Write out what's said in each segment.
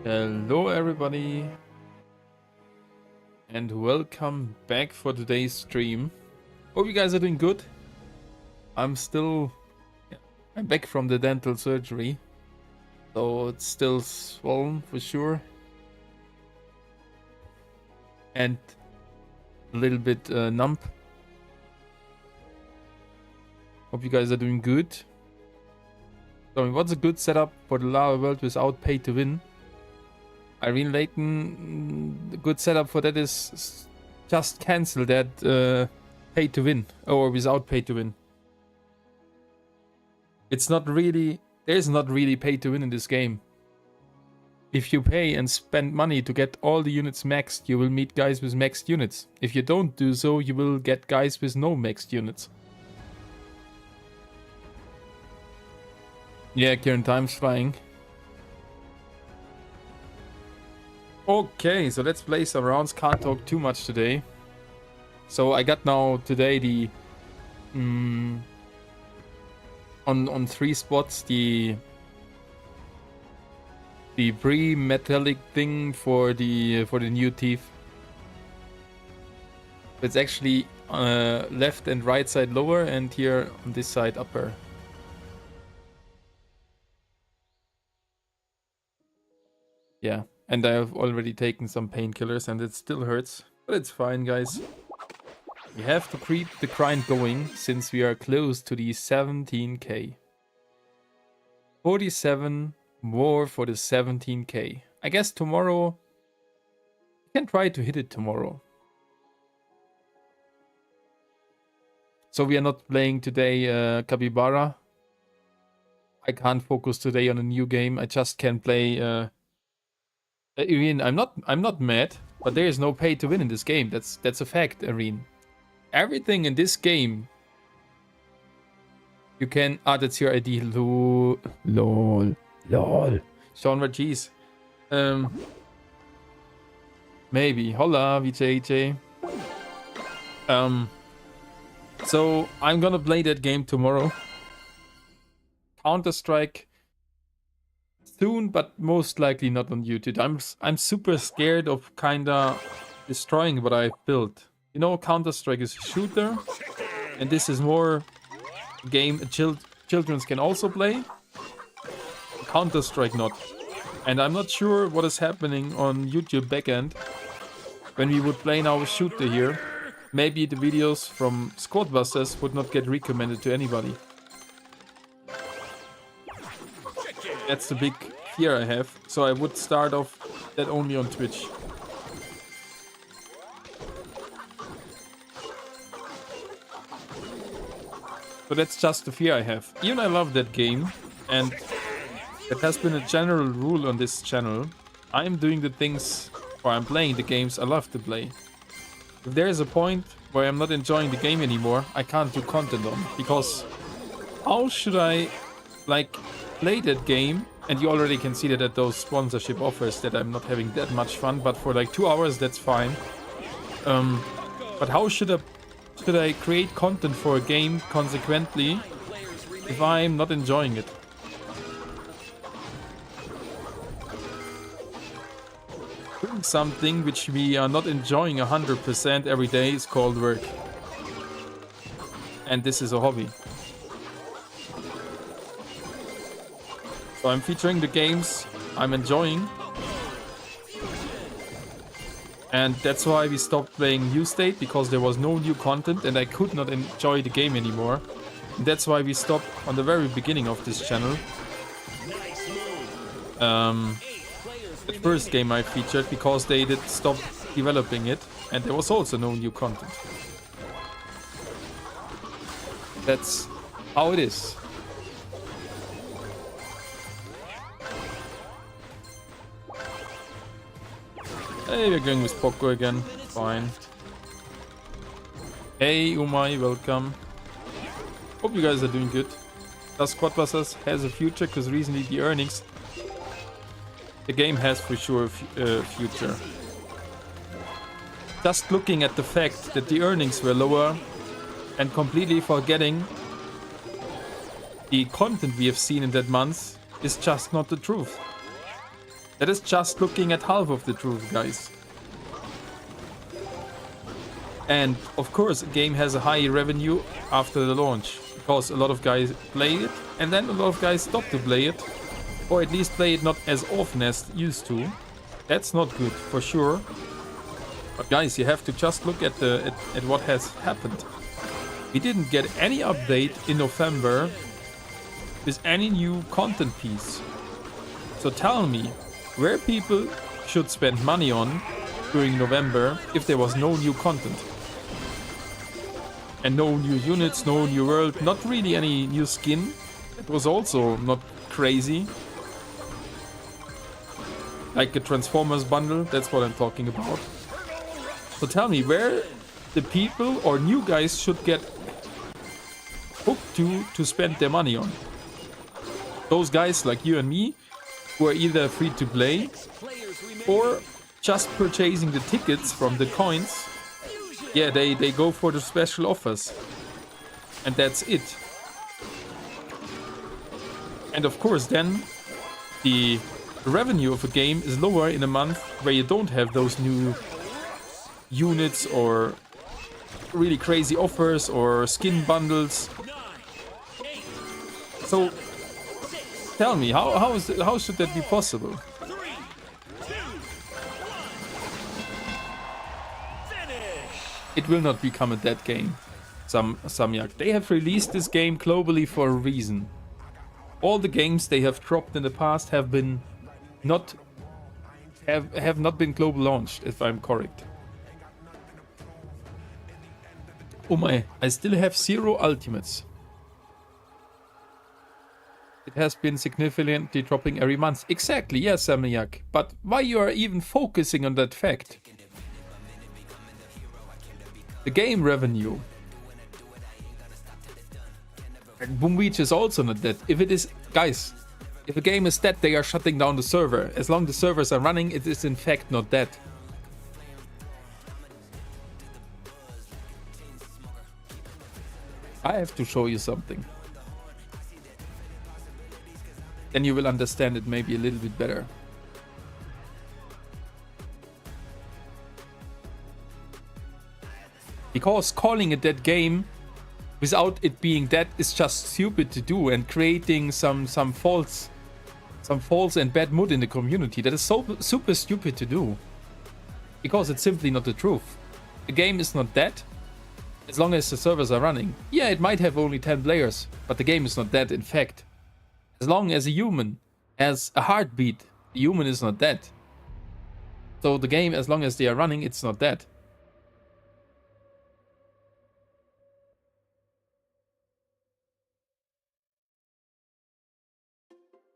Hello everybody and welcome back for today's stream. Hope you guys are doing good. I'm back from the dental surgery, so it's still swollen for sure and a little bit numb. Hope you guys are doing good. So what's a good setup for the lava world without pay to win? Irene Layton, the good setup for that is just cancel that pay to win, or without pay to win. There's not really pay to win in this game. If you pay and spend money to get all the units maxed, you will meet guys with maxed units. If you don't do so, you will get guys with no maxed units. Yeah, Kieran, time's flying. Okay, so let's play some rounds. Can't talk too much today. So I got now today the on 3 spots the pre-metallic thing for the new teeth. It's actually left and right side lower, and here on this side upper. Yeah. And I have already taken some painkillers and it still hurts. But it's fine, guys. We have to keep the grind going since we are close to the 17k. 47 more for the 17k. I guess tomorrow... I can try to hit it tomorrow. So we are not playing today Capybara. I can't focus today on a new game. I just can play... Irene, I'm not mad, but there is no pay to win in this game. That's a fact, Irene. Everything in this game you can. That's your ID. Lol. Sean Rajeez. Maybe. Hola, VJJ. So I'm gonna play that game tomorrow. Counter-Strike. Soon, but most likely not on YouTube. I'm super scared of kinda destroying what I've built. You know, Counter-Strike is a shooter, and this is more a game children can also play. Counter-Strike not. And I'm not sure what is happening on YouTube backend when we would play now a shooter here. Maybe the videos from Squadbusters would not get recommended to anybody. That's the big fear I have, so I would start off that only on Twitch. So that's just the fear I have. Even I love that game, and it has been a general rule on this channel. I'm doing the things, or I'm playing the games I love to play. If there is a point where I'm not enjoying the game anymore, I can't do content on, because how should I, play that game? And you already can see that at those sponsorship offers that I'm not having that much fun, but for 2 hours that's fine. But how should I create content for a game consequently if I'm not enjoying it? Doing something which we are not enjoying 100% every day is called work. And this is a hobby. So I'm featuring the games I'm enjoying. And that's why we stopped playing New State, because there was no new content and I could not enjoy the game anymore. And that's why we stopped on the very beginning of this channel. The first game I featured, because they did stop developing it and there was also no new content. That's how it is. Hey, we're going with Poco again. Fine. Hey, Umai, welcome. Hope you guys are doing good. Does Squadbusters has a future? Because recently the earnings... The game has for sure a future. Just looking at the fact that the earnings were lower and completely forgetting the content we have seen in that month is just not the truth. That is just looking at half of the truth, guys. And of course, a game has a high revenue after the launch, because a lot of guys play it, and then a lot of guys stop to play it, or at least play it not as often as used to. That's not good, for sure. But guys, you have to just look at what has happened. We didn't get any update in November with any new content piece. So tell me, where people should spend money on during November if there was no new content? And no new units, no new world, not really any new skin. It was also not crazy. Like a Transformers bundle, that's what I'm talking about. So tell me, where the people or new guys should get hooked to spend their money on? Those guys like you and me, who are either free to play or just purchasing the tickets from the coins. Yeah, they go for the special offers. And that's it. And of course then the revenue of a game is lower in a month where you don't have those new units or really crazy offers or skin bundles. So tell me, how should that be possible? It will not become a dead game, Samyak. They have released this game globally for a reason. All the games they have dropped in the past have not been global launched, if I'm correct. Oh my, I still have 0 ultimates. It has been significantly dropping every month. Exactly, yes, Samyak. But why you are even focusing on that fact? The game revenue. And Boombeach is also not dead. If it is, guys, if a game is dead, they are shutting down the server. As long as the servers are running, it is in fact not dead. I have to show you something. Then you will understand it maybe a little bit better. Because calling a dead game without it being dead is just stupid to do, and creating some false and bad mood in the community. That is so super stupid to do. Because it's simply not the truth. The game is not dead as long as the servers are running. Yeah, it might have only 10 players, but the game is not dead in fact. As long as a human has a heartbeat, the human is not dead. So the game, as long as they are running, it's not dead.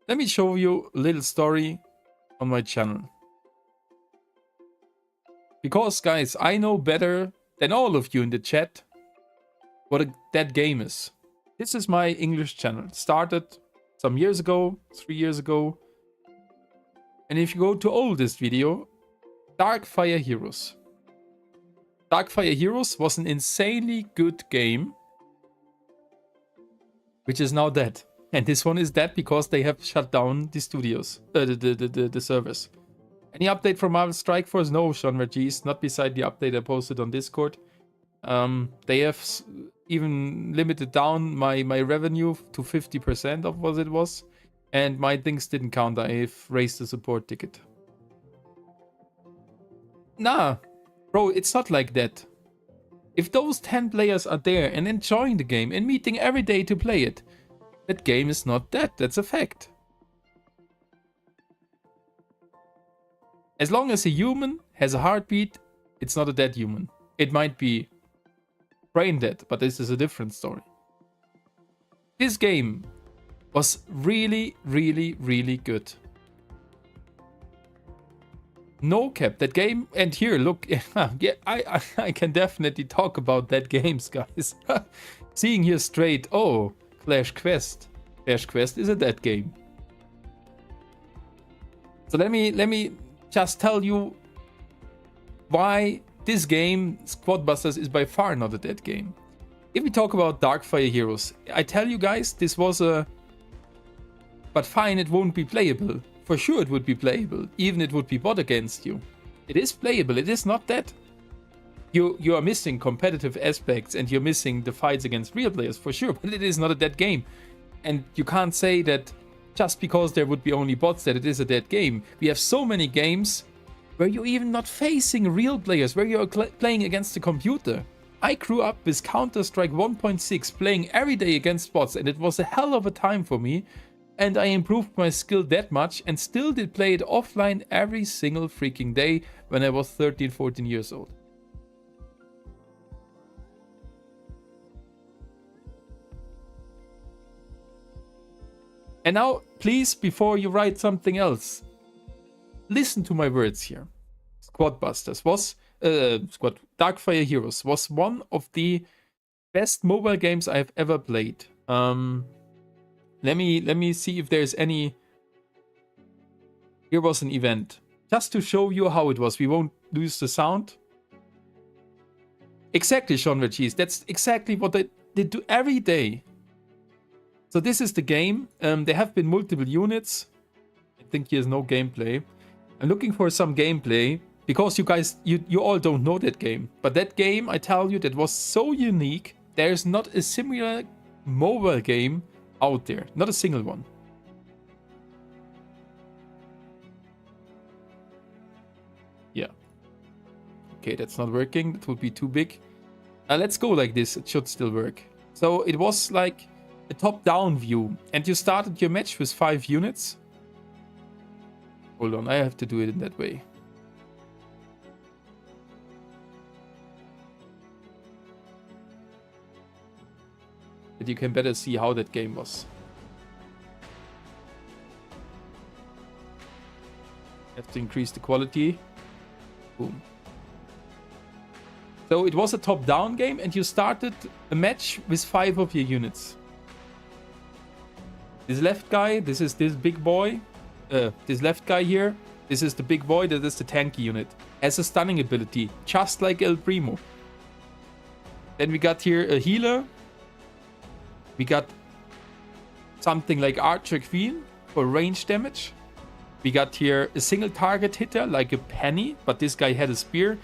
Let me show you a little story on my channel. Because, guys, I know better than all of you in the chat what a dead game is. This is my English channel. It started some years ago, 3 years ago. And if you go to oldest video, Darkfire Heroes. Darkfire Heroes was an insanely good game, which is now dead. And this one is dead because they have shut down the studios, the servers. Any update from Marvel Strike Force? No, Sean Regis, not beside the update I posted on Discord. They have even limited down my revenue to 50% of what it was. And my things didn't count. I've raised the support ticket. Nah, bro, it's not like that. If those 10 players are there and enjoying the game and meeting every day to play it, that game is not dead. That's a fact. As long as a human has a heartbeat, it's not a dead human. It might be brain dead, but this is a different story. This game was really, really, really good. No cap, that game, and here, look, yeah, I can definitely talk about that games, guys. Seeing here straight, oh, Clash Quest. Clash Quest is a dead game. So let me just tell you why this game, Squadbusters, is by far not a dead game. If we talk about Darkfire Heroes, I tell you guys, this was a... But fine, it won't be playable. for sure it would be playable, even it would be bot against you. It is playable, it is not that. You are missing competitive aspects and you're missing the fights against real players for sure, but it is not a dead game. And you can't say that just because there would be only bots that it is a dead game. We have so many games where you're even not facing real players, where you're playing against the computer. I grew up with Counter-Strike 1.6 playing every day against bots, and it was a hell of a time for me. And I improved my skill that much and still did play it offline every single freaking day when I was 13, 14 years old. And now, please, before you write something else, listen to my words here. Squadbusters was Darkfire Heroes was one of the best mobile games I've ever played. Let me see if there's any. Here was an event. Just to show you how it was. We won't lose the sound. Exactly, Genre Cheese. That's exactly what they do every day. So this is the game. There have been multiple units. I think here's no gameplay. I'm looking for some gameplay. Because you guys, you all don't know that game. But that game, I tell you, that was so unique. There's not a similar mobile game out there. Not a single one. Yeah. Okay, that's not working. That would be too big. Let's go like this. It should still work. So it was like a top-down view. And you started your match with 5 units. Hold on, I have to do it in that way. But you can better see how that game was. Have to increase the quality. Boom. So it was a top-down game and you started a match with 5 of your units. This left guy, this is this big boy. This left guy here, this is the big boy, that is the tanky unit. Has a stunning ability, just like El Primo. Then we got here a healer. We got something like Archer Queen for range damage. We got here a single target hitter like a Penny, but this guy had a spear.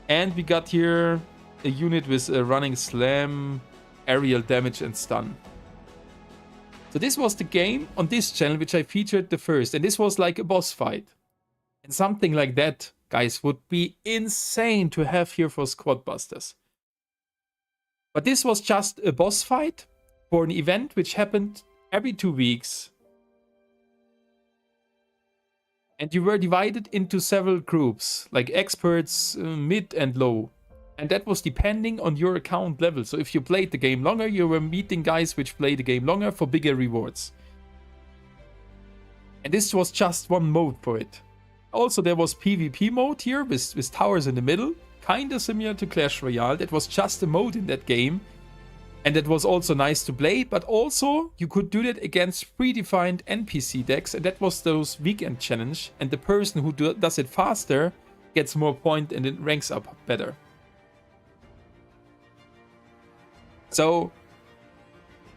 And we got here a unit with a running slam, aerial damage and stun. So this was the game on this channel which I featured the first. And this was like a boss fight. And something like that, guys, would be insane to have here for Squadbusters. But this was just a boss fight for an event which happened every 2 weeks. And you were divided into several groups, like experts, mid and low. And that was depending on your account level. So if you played the game longer, you were meeting guys which play the game longer for bigger rewards. And this was just one mode for it. Also, there was PvP mode here with towers in the middle. Kinda similar to Clash Royale. That was just a mode in that game. And that was also nice to play, but also you could do that against predefined NPC decks, and that was those weekend challenge, and the person who does it faster gets more point and it ranks up better. So,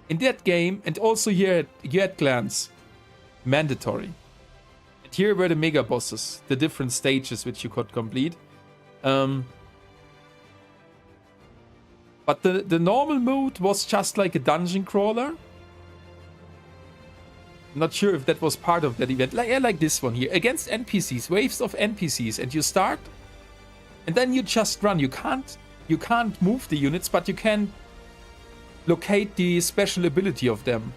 in that game, and also here you had clans, mandatory. And here were the mega bosses, the different stages which you could complete. But the normal mode was just like a dungeon crawler. Not sure if that was part of that event. Like this one here. Against NPCs, waves of NPCs. And you start. And then you just run. You can't move the units, but you can locate the special ability of them.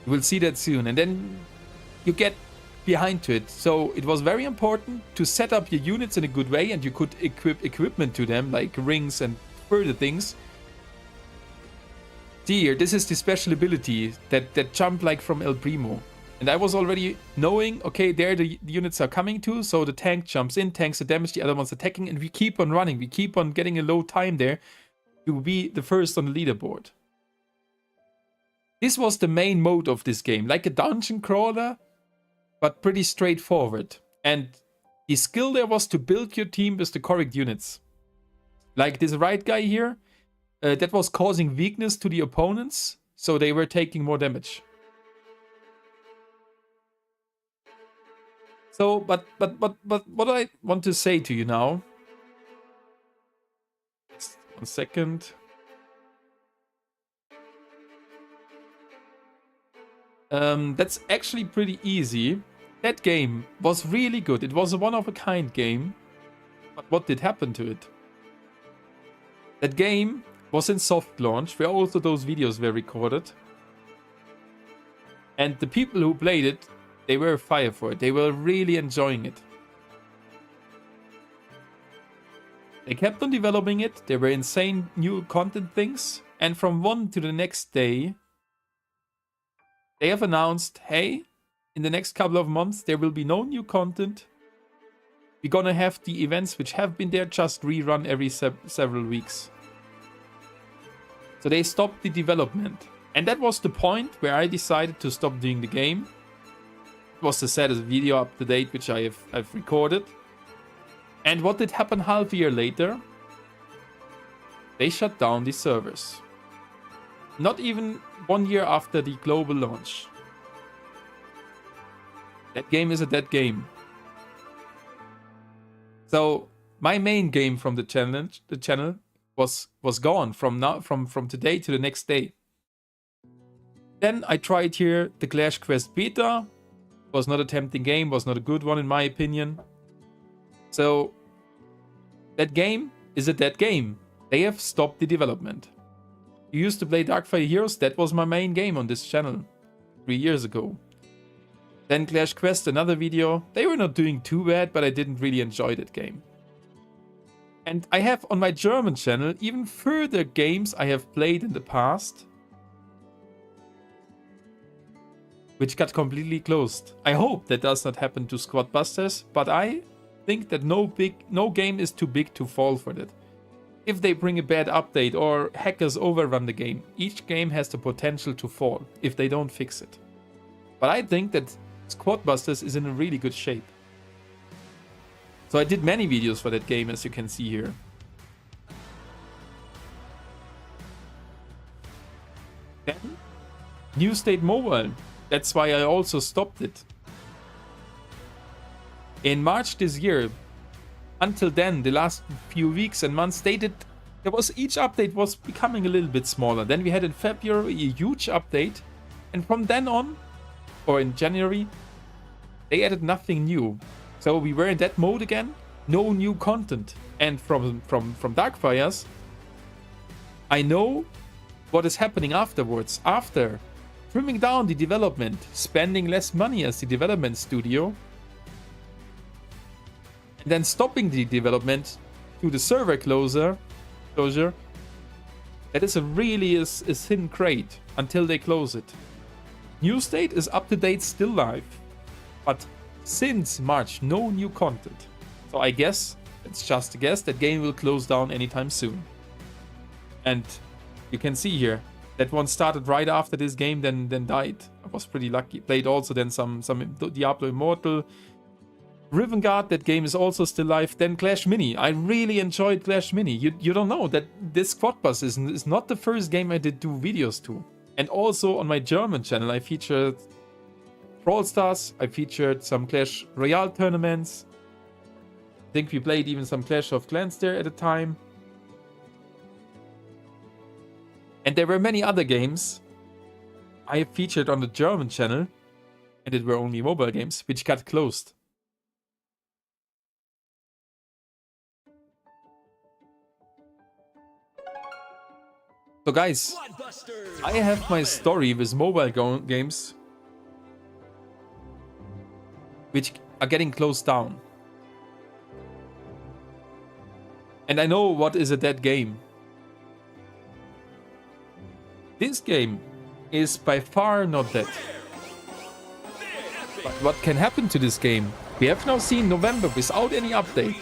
You will see that soon. And then you get behind to it. So it was very important to set up your units in a good way. And you could equip equipment to them, like rings and further things. See here, this is the special ability that jump like from El Primo. And I was already knowing, okay, there the units are coming to, so the tank jumps in, tanks the damage, the other one's attacking, and we keep on running. We keep on getting a low time there to be the first on the leaderboard. This was the main mode of this game, like a dungeon crawler, but pretty straightforward. And the skill there was to build your team with the correct units. Like this right guy here, that was causing weakness to the opponents, so they were taking more damage. So, but what I want to say to you now, just 1 second. That's actually pretty easy. That game was really good. It was a one-of-a-kind game. But what did happen to it? That game was in soft launch, where also those videos were recorded. And the people who played it, they were fire for it. They were really enjoying it. They kept on developing it. There were insane new content things. And from one to the next day, they have announced, hey, in the next couple of months, there will be no new content. We're gonna have the events which have been there just rerun every several weeks. So they stopped the development. And that was the point where I decided to stop doing the game. It was the saddest video up to date which I've recorded. And what did happen half a year later? They shut down the servers. Not even 1 year after the global launch. That game is a dead game. So my main game from the channel was gone from today to the next day. Then I tried here the Clash Quest beta. Was not a tempting game, was not a good one in my opinion. So that game is a dead game. They have stopped the development. You used to play Darkfire Heroes, that was my main game on this channel 3 years ago. Then Clash Quest, another video. They were not doing too bad, but I didn't really enjoy that game. And I have on my German channel even further games I have played in the past, which got completely closed. I hope that does not happen to Squad Busters, but I think that no game is too big to fall for that. If they bring a bad update or hackers overrun the game, each game has the potential to fall if they don't fix it. But I think that Squad Busters is in a really good shape. So I did many videos for that game, as you can see here. Then, New State Mobile. That's why I also stopped it. In March this year, until then, the last few weeks and months, each update was becoming a little bit smaller. Then we had in February a huge update, and from then on, or in January, they added nothing new. So we were in that mode again, no new content. And from Darkfires, I know what is happening afterwards. After trimming down the development, spending less money as the development studio, and then stopping the development to the server closure, that is a thin crate until they close it. New State is up to date, still live, but since March, no new content. So I guess, it's just a guess, that game will close down anytime soon. And you can see here, that one started right after this game, then died. I was pretty lucky. Played also then some Diablo Immortal. Riven Guard, that game is also still live. Then Clash Mini. I really enjoyed Clash Mini. You don't know that this Squad Bus is not the first game I did do videos to. And also on my German channel, I featured Brawl Stars. I featured some Clash Royale tournaments. I think we played even some Clash of Clans there at the time. And there were many other games I featured on the German channel, and it were only mobile games, which got closed. So guys, I have my story with mobile games which are getting closed down. And I know what is a dead game. This game is by far not dead. But what can happen to this game? We have now seen November without any update.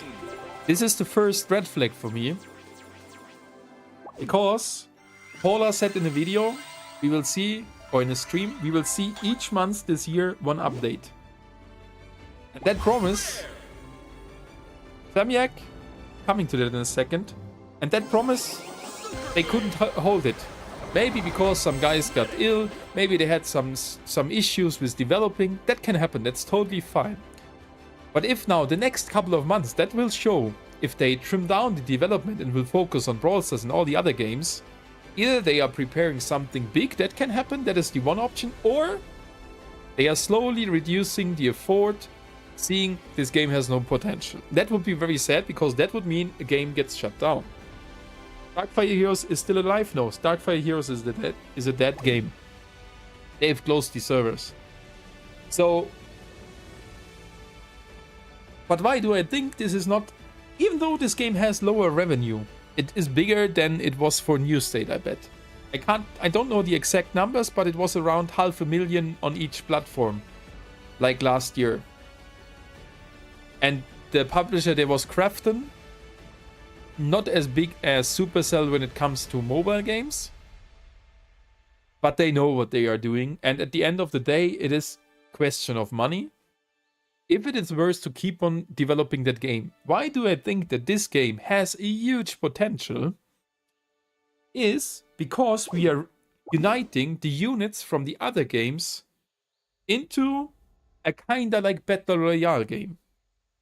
This is the first red flag for me. Because Paula said in a video, we will see, or in a stream, we will see each month this year one update. And that promise, Samyak, coming to that in a second, and that promise, they couldn't hold it. Maybe because some guys got ill, maybe they had some issues with developing. That can happen, that's totally fine. But if now, the next couple of months, that will show if they trim down the development and will focus on Brawl Stars and all the other games, either they are preparing something big that can happen, that is the one option, or they are slowly reducing the effort, seeing this game has no potential. That would be very sad, because that would mean a game gets shut down. Darkfire Heroes is still alive? No, Darkfire Heroes is a dead game. They've closed the servers. So, but why do I think this is not, even though this game has lower revenue, it is bigger than it was for New State, I bet. I don't know the exact numbers, but it was around 500,000 on each platform, like last year. And the publisher there was Krafton, not as big as Supercell when it comes to mobile games, but they know what they are doing. And at the end of the day, it is a question of money. If it is worth to keep on developing that game, why do I think that this game has a huge potential? Is because we are uniting the units from the other games into a kinda like Battle Royale game.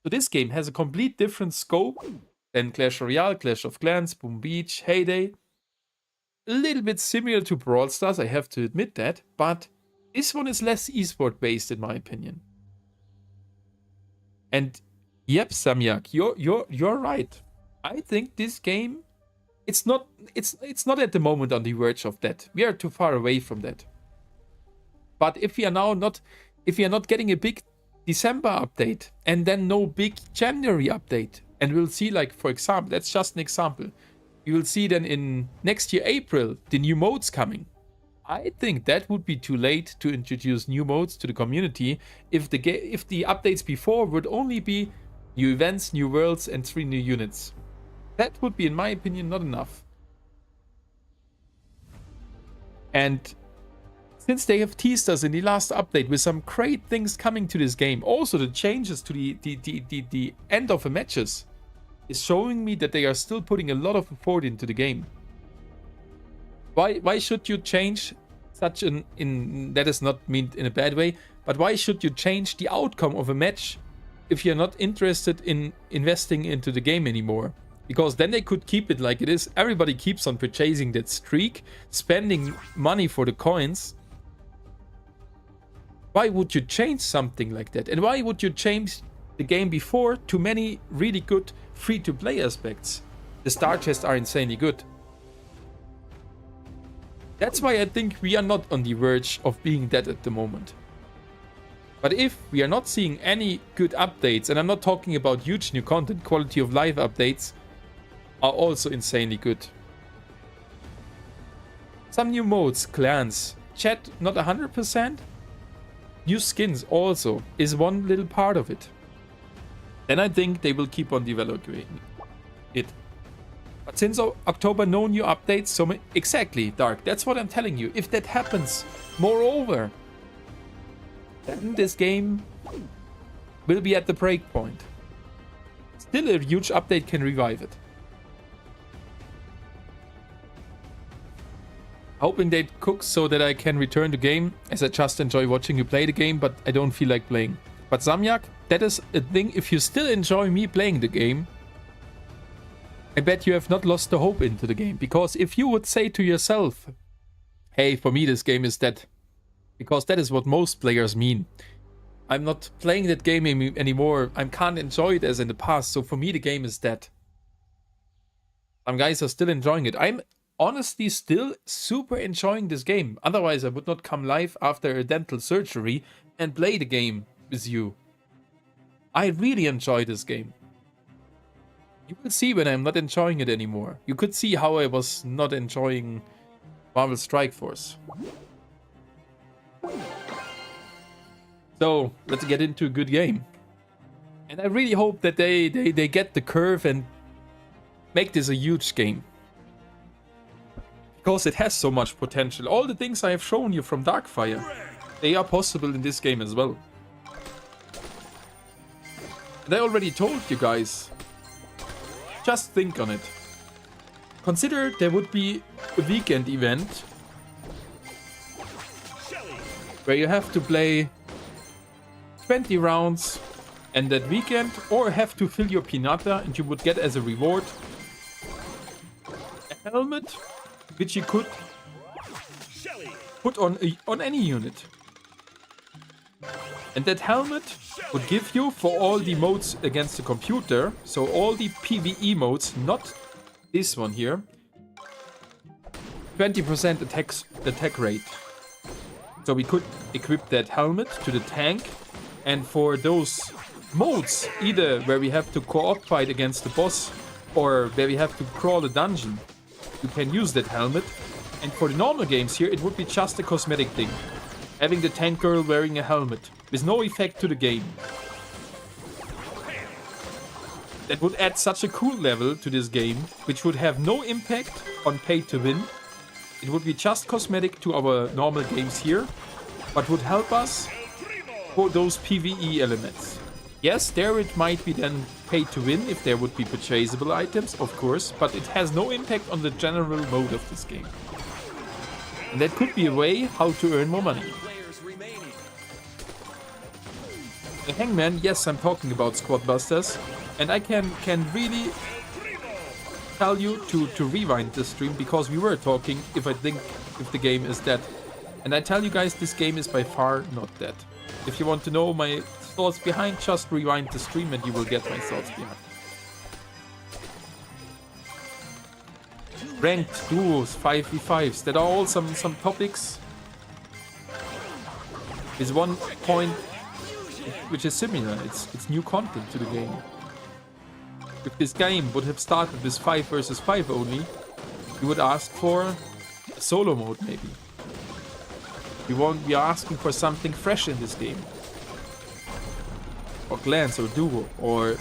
So this game has a complete different scope than Clash Royale, Clash of Clans, Boom Beach, Heyday. A little bit similar to Brawl Stars, I have to admit that, but this one is less esport based in my opinion. And yep, Samyak, you're right. I think this game, it's not at the moment on the verge of that. We are too far away from that. But if we are not getting a big December update and then no big January update, and we'll see, like, for example, that's just an example, you will see then in next year April the new modes coming. I think that would be too late to introduce new modes to the community if the updates before would only be new events, new worlds, and 3 new units. That would be, in my opinion, not enough. And since they have teased us in the last update with some great things coming to this game, also the changes to the end of the matches is showing me that they are still putting a lot of effort into the game. Why should you change such that is not meant in a bad way, but why should you change the outcome of a match if you're not interested in investing into the game anymore? Because then they could keep it like it is. Everybody keeps on purchasing that streak, spending money for the coins. Why would you change something like that? And why would you change the game before to many really good free-to-play aspects? The star chests are insanely good. That's why I think we are not on the verge of being dead at the moment. But if we are not seeing any good updates, and I'm not talking about huge new content, quality of life updates are also insanely good. Some new modes, clans, chat not 100%. New skins also is one little part of it. Then I think they will keep on developing it. But since October, no new updates. So exactly, Dark. That's what I'm telling you. If that happens, moreover, then this game will be at the break point. Still, a huge update can revive it. Hoping they cook so that I can return the game, as I just enjoy watching you play the game, but I don't feel like playing. But Samyak, that is a thing. If you still enjoy me playing the game, I bet you have not lost the hope into the game. Because if you would say to yourself, hey, for me this game is dead, because that is what most players mean. I'm not playing that game anymore. I can't enjoy it as in the past, so for me the game is dead. Some guys are still enjoying it. I'm honestly still super enjoying this game. Otherwise I would not come live after a dental surgery and play the game with you. I really enjoy this game. You will see when I'm not enjoying it anymore. You could see how I was not enjoying Marvel Strike Force. So let's get into a good game. And I really hope that they get the curve and make this a huge game. Because it has so much potential. All the things I have shown you from Darkfire, they are possible in this game as well. And I already told you guys, just think on it. Consider there would be a weekend event where you have to play 20 rounds and that weekend, or have to fill your pinata, and you would get as a reward a helmet, which you could put on any unit. And that helmet would give you, for all the modes against the computer, so all the PvE modes, not this one here, 20% attack rate. So we could equip that helmet to the tank, and for those modes, either where we have to co-op fight against the boss or where we have to crawl a dungeon, you can use that helmet. And for the normal games here, it would be just a cosmetic thing. Having the tank girl wearing a helmet with no effect to the game. That would add such a cool level to this game, which would have no impact on pay to win. It would be just cosmetic to our normal games here, but would help us for those PvE elements. Yes, there it might be then pay to win if there would be purchasable items, of course, but it has no impact on the general mode of this game. And that could be a way how to earn more money. The Hangman, yes, I'm talking about Squad Busters, and I can really tell you to rewind the stream, because we were talking if the game is dead. And I tell you guys, this game is by far not dead. If you want to know my thoughts behind, just rewind the stream and you will get my thoughts behind. Ranked duos, 5v5s, that are all some topics. Is one point which is similar. It's new content to the game. If this game would have started with 5 versus 5 only, you would ask for a solo mode maybe. We are asking for something fresh in this game. Or clans or duo or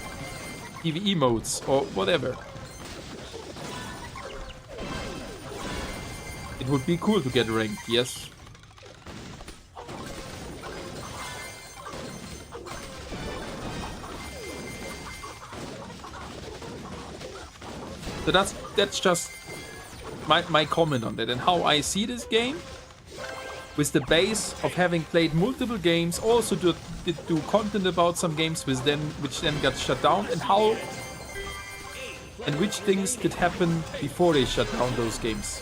PvE modes or whatever. It would be cool to get ranked, yes. So that's just my comment on that and how I see this game. With the base of having played multiple games, also did do content about some games which then got shut down, and which things did happen before they shut down those games.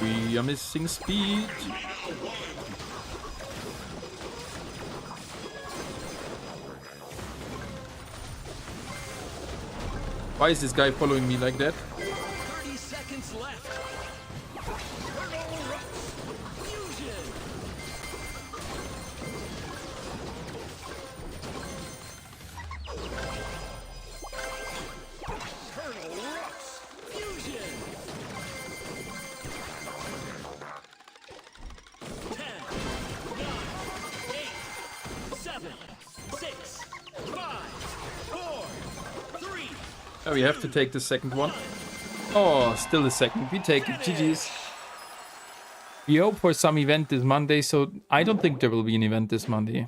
We are missing speed. Why is this guy following me like that? 30 seconds left. Oh, we have to take the second one. Oh, still the second. We take it. GG's. We hope for some event this Monday, so I don't think there will be an event this Monday.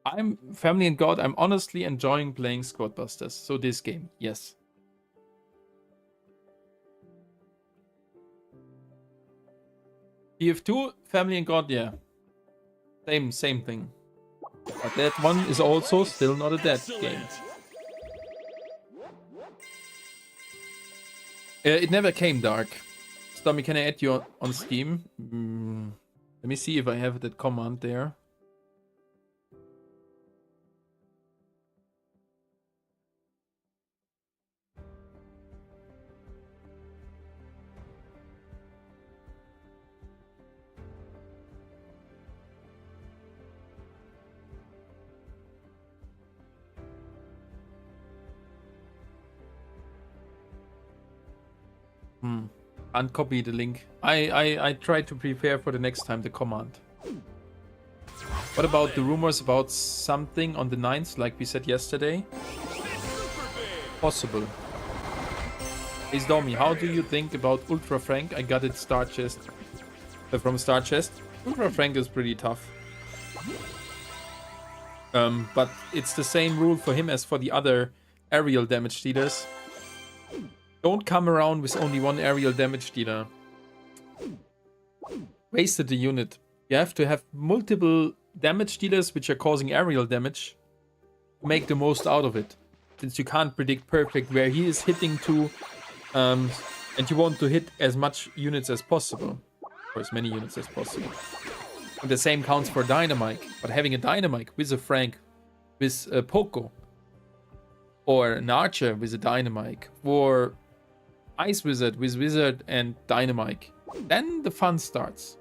I'm Family and God. I'm honestly enjoying playing Squad Busters. So this game, yes. TF2, Family and God, yeah. Same thing. But that one is also still not a dead game. It never came dark. Stormi, can I add you on Steam? Let me see if I have that command there. Uncopy the link. I try to prepare for the next time the command. What about the rumors about something on the 9th, like we said yesterday? Possible. Hey Stormi, how do you think about Ultra Frank? I got it Star Chest. From Star Chest. Ultra Frank is pretty tough. But it's the same rule for him as for the other aerial damage dealers. Don't come around with only one aerial damage dealer. Wasted the unit. You have to have multiple damage dealers which are causing aerial damage to make the most out of it. Since you can't predict perfect where he is hitting to, and you want to hit as much units as possible. Or as many units as possible. And the same counts for Dynamite. But having a Dynamite with a Frank, with a Poco, or an Archer with a Dynamite, or Ice Wizard with Wizard and Dynamite, then the fun starts.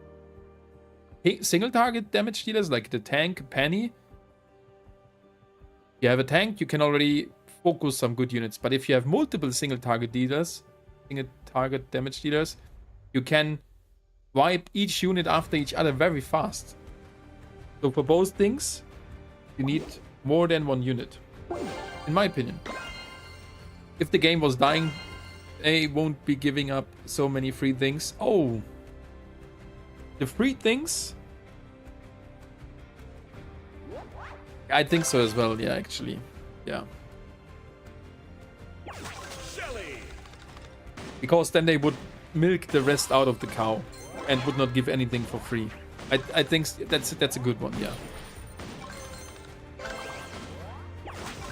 Single target damage dealers like the tank Penny. You have a tank, you can already focus some good units. But if you have multiple single target dealers, single target damage dealers, you can wipe each unit after each other very fast. So for both things, you need more than one unit, in my opinion. If the game was dying, they won't be giving up so many free things. Oh, the free things? I think so as well, yeah, actually. Yeah. Because then they would milk the rest out of the cow and would not give anything for free. I think that's a good one, yeah.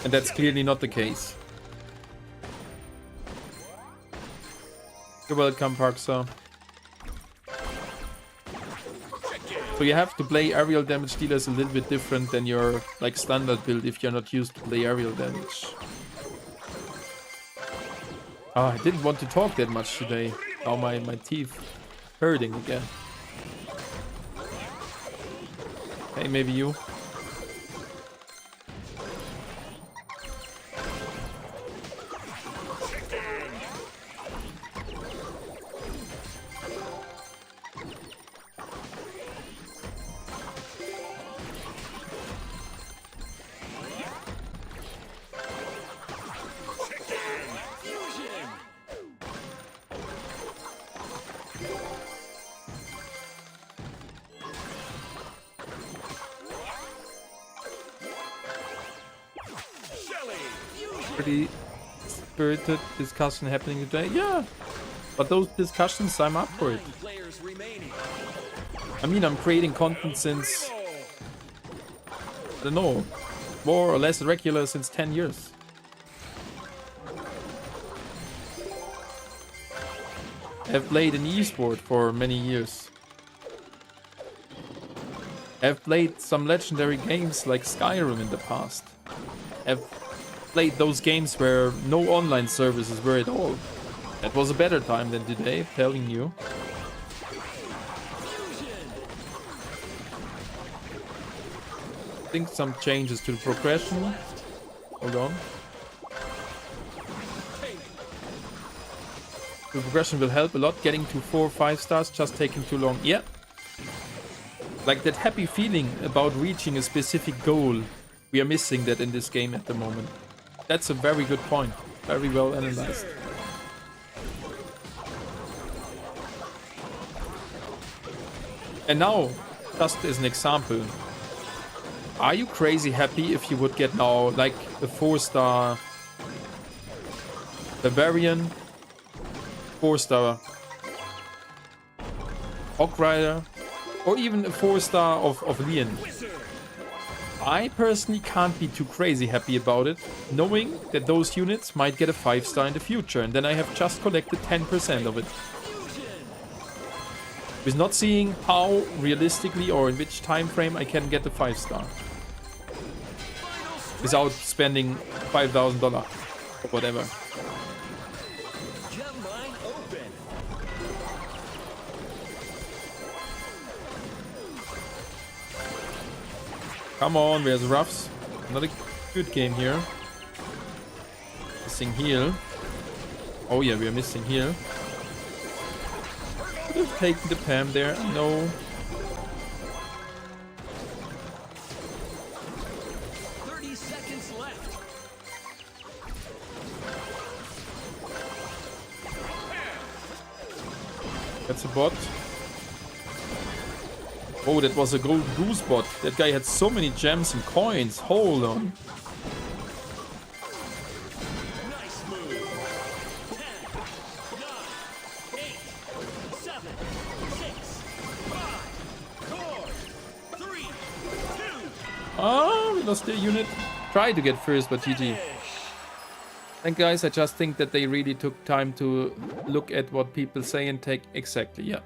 And that's clearly not the case. You're welcome, Parksa. So you have to play aerial damage dealers a little bit different than your like standard build if you're not used to play aerial damage. Oh, I didn't want to talk that much today. Now my teeth hurting again. Hey, maybe you. Pretty spirited discussion happening today. Yeah, but those discussions, I'm up for it. I mean, I'm creating content since, I don't know, more or less regular since 10 years. I've played in esport for many years. I've played some legendary games like Skyrim in the past. I've played those games where no online services were at all. That was a better time than today, I'm telling you. I think some changes to the progression. Hold on. The progression will help a lot. Getting to 4 or 5 stars just taking too long. Yeah. Like that happy feeling about reaching a specific goal. We are missing that in this game at the moment. That's a very good point. Very well analyzed. And now, just as an example, are you crazy happy if you would get now like a 4-star Bavarian, 4-star Hawk Rider, or even a 4-star of Lian? I personally can't be too crazy happy about it, knowing that those units might get a 5-star in the future, and then I have just collected 10% of it. With not seeing how realistically or in which time frame I can get the 5-star. Without spending $5,000 or whatever. Come on, where's Ruffs? Another good game here. Missing heal. Oh yeah, we are missing heal. Could have taken the Pam there. No. That's a bot. Oh, that was a gold goose bot. That guy had so many gems and coins. Hold on. Nice move. 10, 9, 8, 7, 6, 5, 4, 3, 2. Ah, we lost their unit. Try to get first, but GG. And guys, I just think that they really took time to look at what people say and take exactly, yeah.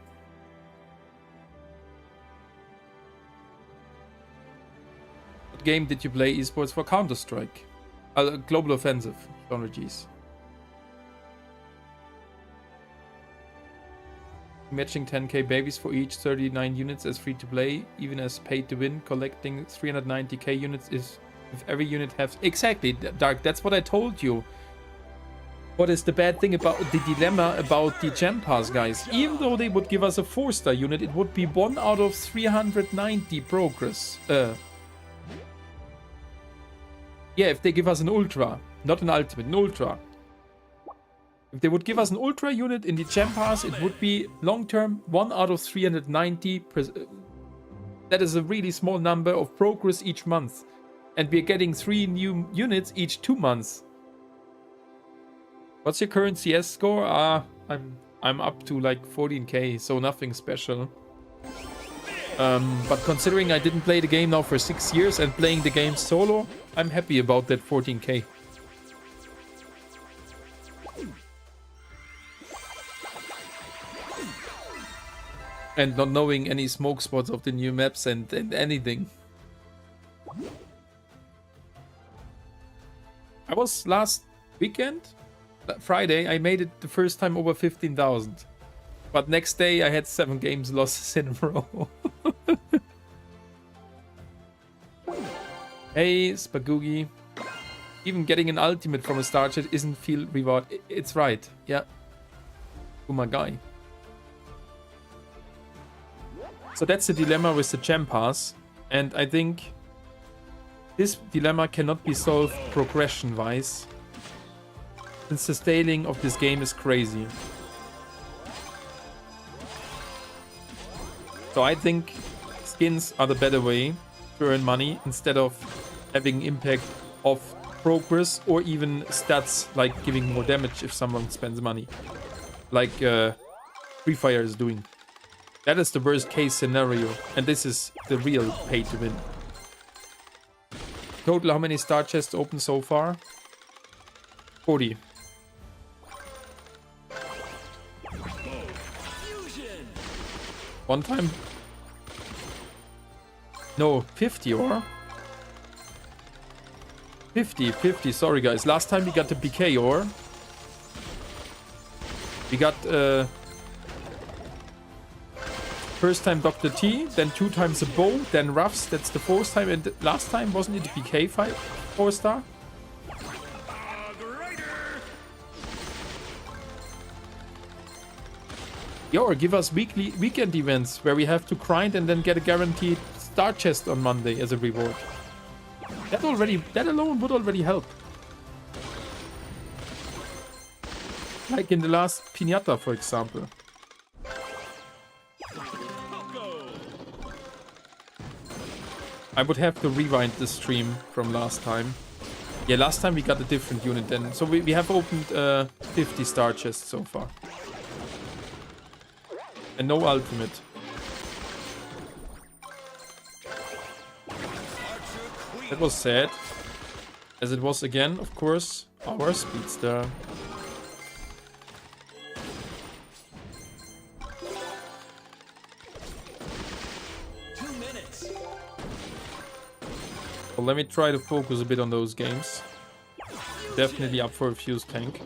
What game did you play esports for? Counter-Strike. Global Offensive. Apologies. Matching 10k babies for each 39 units as free to play, even as pay to win. Collecting 390k units is if every unit has... Exactly, Dark, that's what I told you. What is the bad thing about the dilemma about the Gem Pass, guys? Even though they would give us a 4-star unit, it would be 1 out of 390 progress. Yeah, if they give us an Ultra, not an Ultimate, an Ultra. If they would give us an Ultra unit in the Gem Pass, it would be long-term 1 out of 390. That is a really small number of progress each month. And we're getting 3 new units each 2 months. What's your current CS score? I'm up to like 14k, so nothing special. But considering I didn't play the game now for 6 years and playing the game solo, I'm happy about that 14k. And not knowing any smoke spots of the new maps and anything. I was last weekend, Friday, I made it the first time over 15,000. But next day I had 7 games losses in a row. Hey, Spagoogie. Even getting an ultimate from a star chat isn't feel reward. It's right, yeah. Oh my guy. So that's the dilemma with the Gem Pass. And I think this dilemma cannot be solved progression-wise. Since the scaling of this game is crazy. So I think skins are the better way to earn money instead of having impact of progress or even stats like giving more damage if someone spends money. Like Free Fire is doing. That is the worst case scenario, and this is the real pay to win. Total, how many star chests open so far? 40. One time? No, 50 or? 50, sorry guys. Last time we got the PK or? We got first time Dr. T, then 2 times a bow, then Ruffs, that's the 4th time, and last time wasn't it the PK 4-star? Yo, or give us weekend events where we have to grind and then get a guaranteed star chest on Monday as a reward. That alone would already help. Like in the last Pinata, for example. I would have to rewind the stream from last time. Yeah, last time we got a different unit then. So we have opened 50 star chests so far. And no ultimate. That was sad. As it was again, of course, our speedster. Well, let me try to focus a bit on those games. Definitely up for a fuse tank.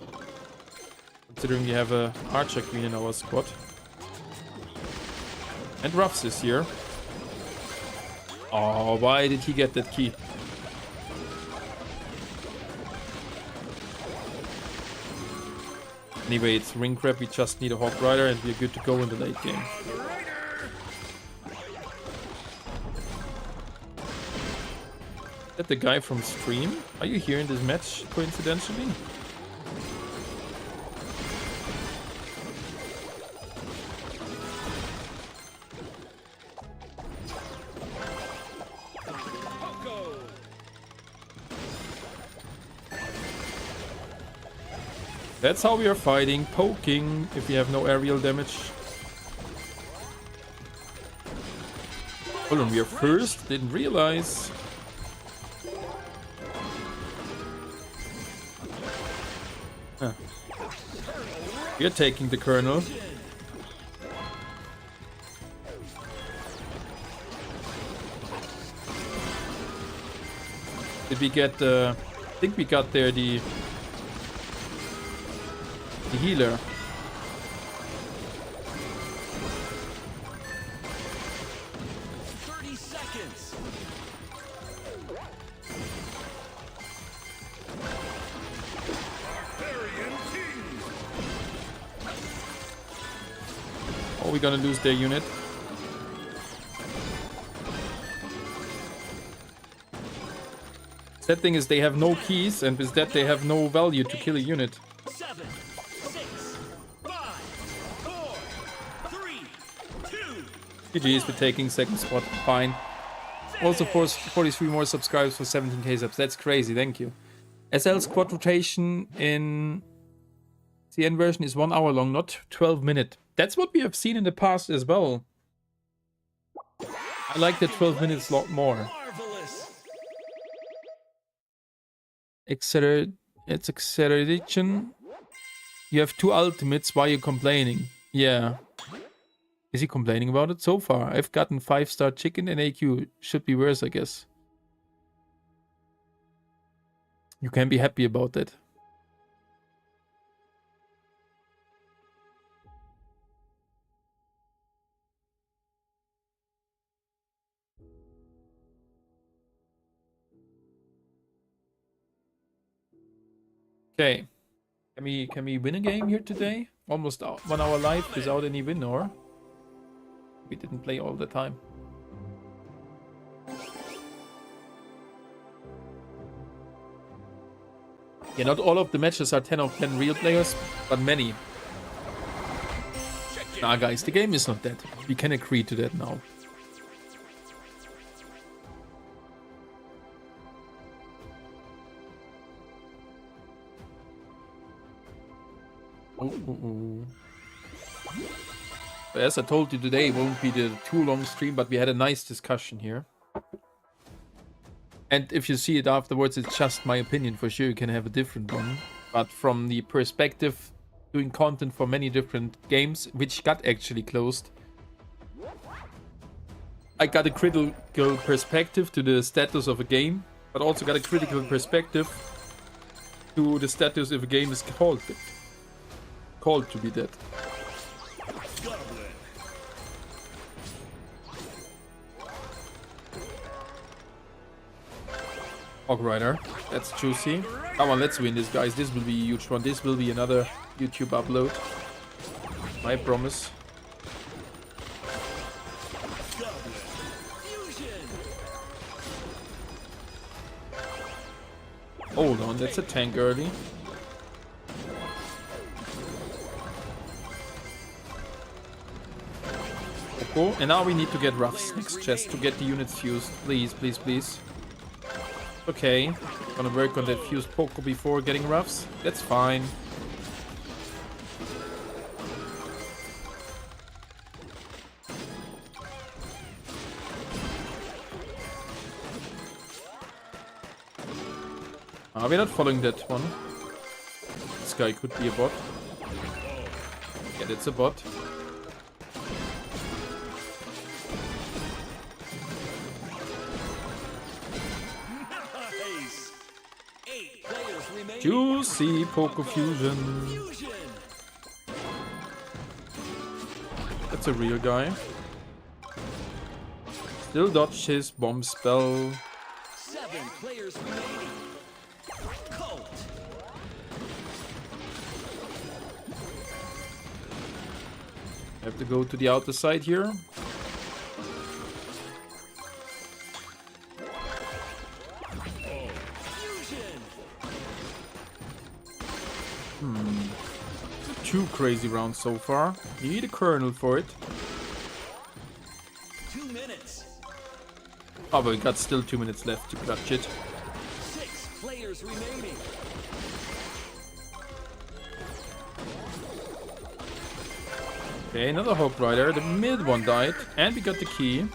Considering we have a Archer Queen in our squad. And Ruffs is here. Oh, why did he get that key? Anyway, it's ring crab. We just need a Hawk Rider and we're good to go in the late game. Is that the guy from stream? Are you here in this match, coincidentally? That's how we are fighting. Poking if we have no aerial damage. Hold on, we are first. Didn't realize. Huh. We are taking the Colonel. Did we get I think we got there the healer. 30 seconds. Oh, we're gonna lose their unit. Sad thing is they have no keys, and with that they have no value to kill a unit. 7, 6, 5, 4, 3, 2. GG's for taking second spot. Fine. Also 43 more subscribers for 17k subs. That's crazy. Thank you. SL squad rotation in CN version is 1 hour long, not 12 minute. That's what we have seen in the past as well. I like the 12 minutes a lot more. Marvelous. It's acceleration. You have 2 ultimates. Why are you complaining? Yeah. Is he complaining about it? So far, I've gotten 5-star chicken and AQ. Should be worse, I guess. You can be happy about that. Okay. Can we win a game here today? Almost 1 hour live without any win, or we didn't play all the time. Yeah, not all of the matches are 10 of 10 real players, but many. Nah, guys, the game is not dead. We can agree to that now. As I told you today, it won't be the too long stream, but we had a nice discussion here. And if you see it afterwards, it's just my opinion. For sure, you can have a different one. But from the perspective, doing content for many different games, which got actually closed, I got a critical perspective to the status of a game, but also got a critical perspective to the status if a game is called to be dead. Hog Rider, that's juicy. Come on, let's win this, guys. This will be a huge one. This will be another YouTube upload. I promise. Hold on, that's a tank early. Cool. And now we need to get Ruffs next chest to get the units fused. Please, please, please. Okay. Gonna work on that fused Poco before getting Ruffs. That's fine. We're not following that one. This guy could be a bot. Yeah, that's a bot. Nice. 8 players remaining. Juicy Poco Fusion. Fusion. That's a real guy. Still dodge his bomb spell. 7 players remaining. Cult. I have to go to the outer side here. Fusion. Two crazy rounds so far. You need a kernel for it. 2 minutes. Oh, but we got still 2 minutes left to clutch it. 6 players remaining. Okay, another Hope Rider. The mid one died. And we got the key.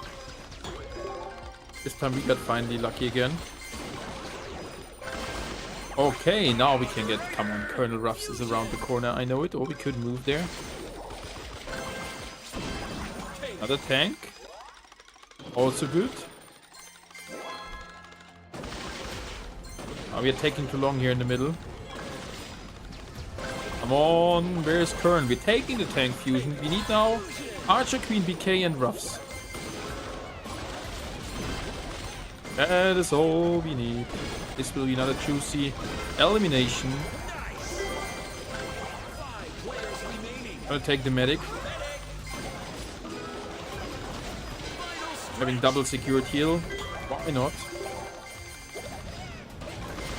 This time we got finally lucky again. Okay, now we can get... Come on, Colonel Ruffs is around the corner. I know it. Or we could move there. Another tank. Also good. Oh, we are taking too long here in the middle. Come on, where's Kern? We're taking the tank fusion. We need now Archer, Queen, BK, and Ruffs. That is all we need. This will be another juicy elimination. I'm gonna take the medic. Having double secured heal. Why not?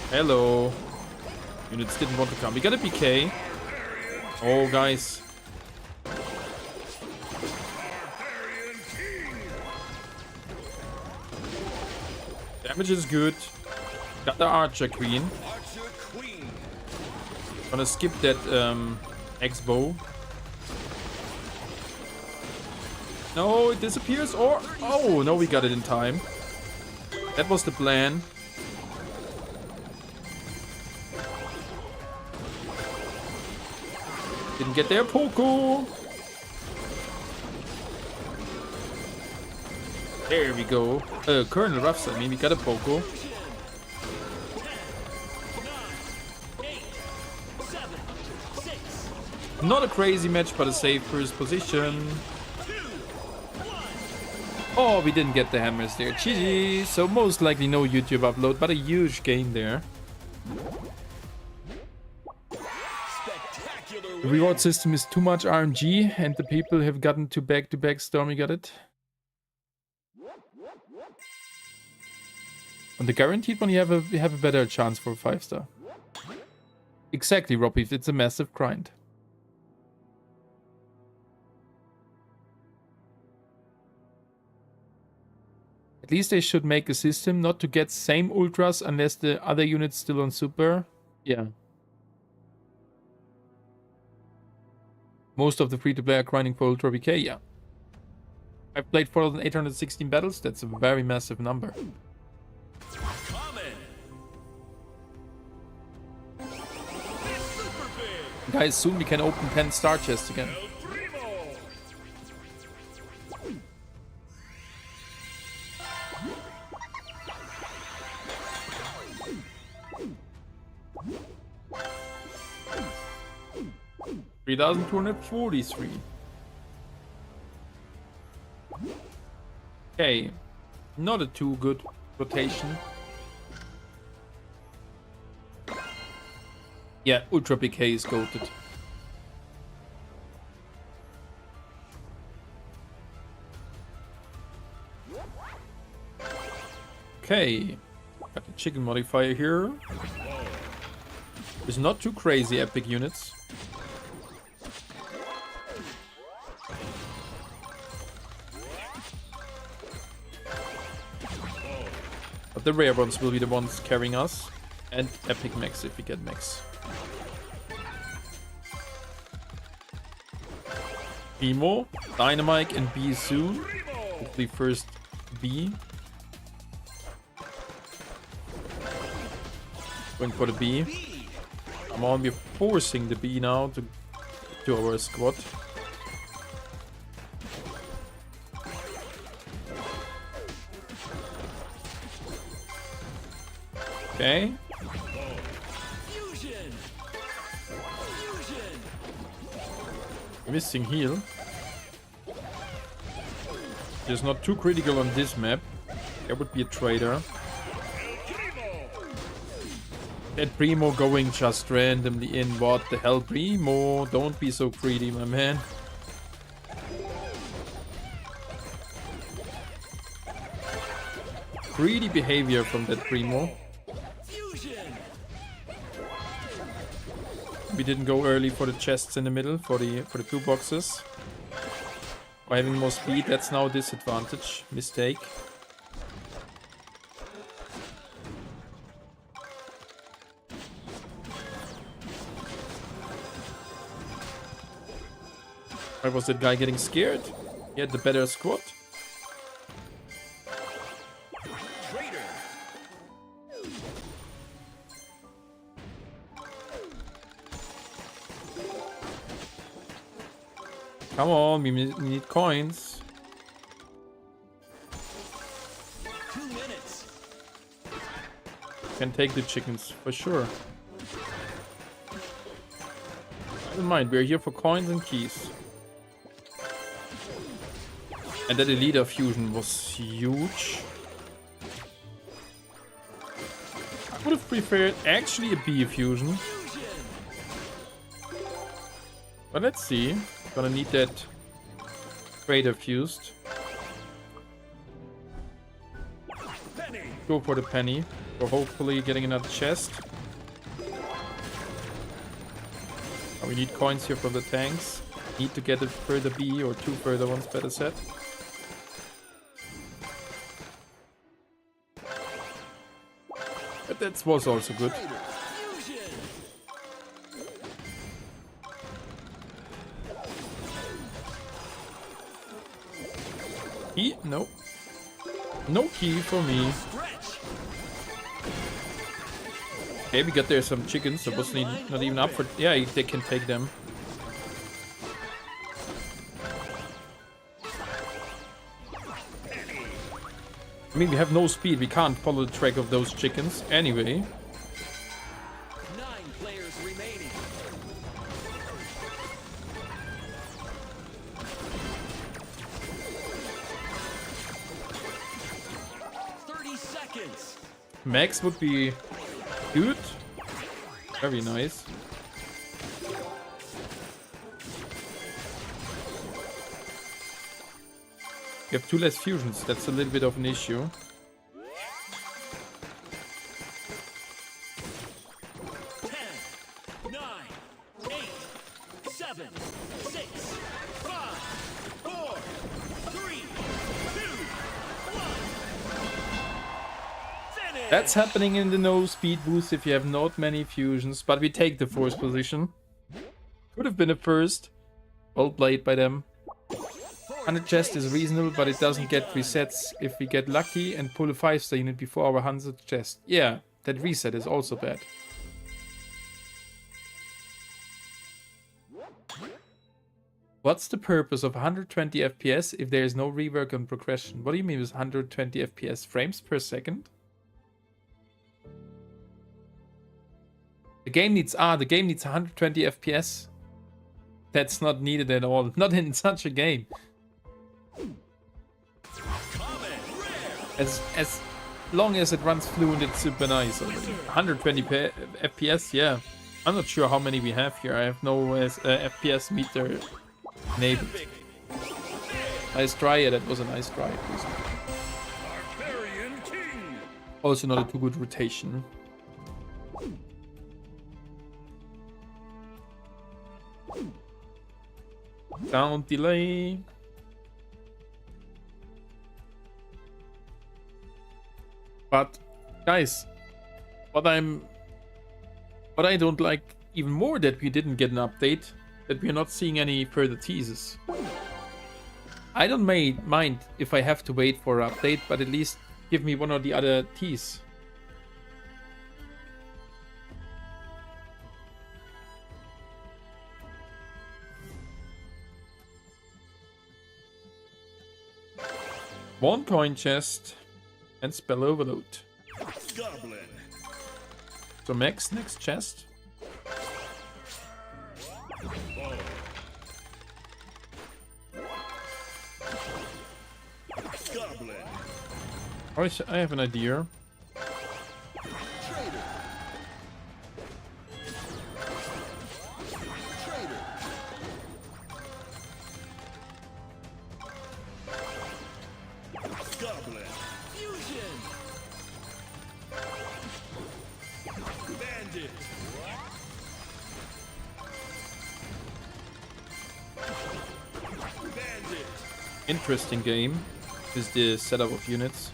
Hello. Units didn't want to come. We got a BK. Oh, guys. Damage is good. Got the Archer Queen. Gonna skip that X-bow. No, it disappears. Or oh no, we got it in time. That was the plan. Didn't get there, Poco. There we go. Colonel Ruffs, I mean, we got a Poco. Not a crazy match, but a safe first position. Oh, we didn't get the hammers there. GG. So most likely no YouTube upload, but a huge gain there. The reward system is too much RNG, and the people have gotten to back Stormi got it. On the guaranteed one, you have a better chance for a 5-star. Exactly, Robbie. It's a massive grind. At least they should make a system not to get same ultras unless the other unit's still on super. Yeah. Most of the free-to-play are grinding for Ultra BK, yeah. I've played 4,816 battles, that's a very massive number. Guys, soon we can open 10 star chests again. 3,243. Okay, not a too good rotation. Yeah, Ultra BK is goated. Okay, got the chicken modifier here. It's not too crazy epic units. But the rare ones will be the ones carrying us. And epic mechs if we get mechs. Primo, Dynamite and B soon. Hopefully first B. Going for the B. Come on, we're forcing the B now to our squad. Okay. Missing heal. It's not too critical on this map. There would be a traitor. That Primo going just randomly in. What the hell, Primo? Don't be so greedy, my man. Greedy behavior from that Primo. We didn't go early for the chests in the middle, for the 2 boxes. By having more speed, that's now a disadvantage. Mistake. Why was that guy getting scared? He had the better squad. Traitor. Come on, we need coins. 2 minutes. Can take the chickens for sure. Never mind, we're here for coins and keys. And that Elite fusion was huge. I would have preferred actually a B fusion. Fusion. But let's see. Gonna need that Trader fused. Penny. Go for the penny. For hopefully getting another chest. Oh, we need coins here for the tanks. Need to get a further B or 2 further ones, better said. But that was also good. Fusion. Key? No. No key for me. Stretch. Okay, we got there some chickens. I was not even up for... Yeah, they can take them. I mean, we have no speed. We can't follow the track of those chickens. Anyway. 9 players remaining. Seconds. Max would be good. Very nice. You have 2 less fusions. That's a little bit of an issue. 10, 9, 8, 7, 6, 5, 4, 3, 2, 1. Finish. That's happening in the no speed boost if you have not many fusions. But we take the 4th position. Could have been a first. Well played by them. 100 chest is reasonable, but it doesn't get resets if we get lucky and pull a 5-star unit before our 100th chest. Yeah, that reset is also bad. What's the purpose of 120 FPS if there is no rework on progression? What do you mean with 120 FPS? Frames per second? The game needs 120 FPS. That's not needed at all. Not in such a game. As long as it runs fluent, it's super nice already. 120 FPS, yeah. I'm not sure how many we have here. I have no FPS meter enabled. Nice try, yeah, that was a nice try. Also not a too good rotation. Sound delay. But guys, what I don't like even more that we didn't get an update, that we're not seeing any further teases. I don't mind if I have to wait for an update, but at least give me one or the other tease. One coin chest and spell overload. Goblin. So Max, next chest. Goblin. I have an idea. Traitor. Traitor. Goblin. Fusion. Bandit. Bandit. Interesting game is the setup of units.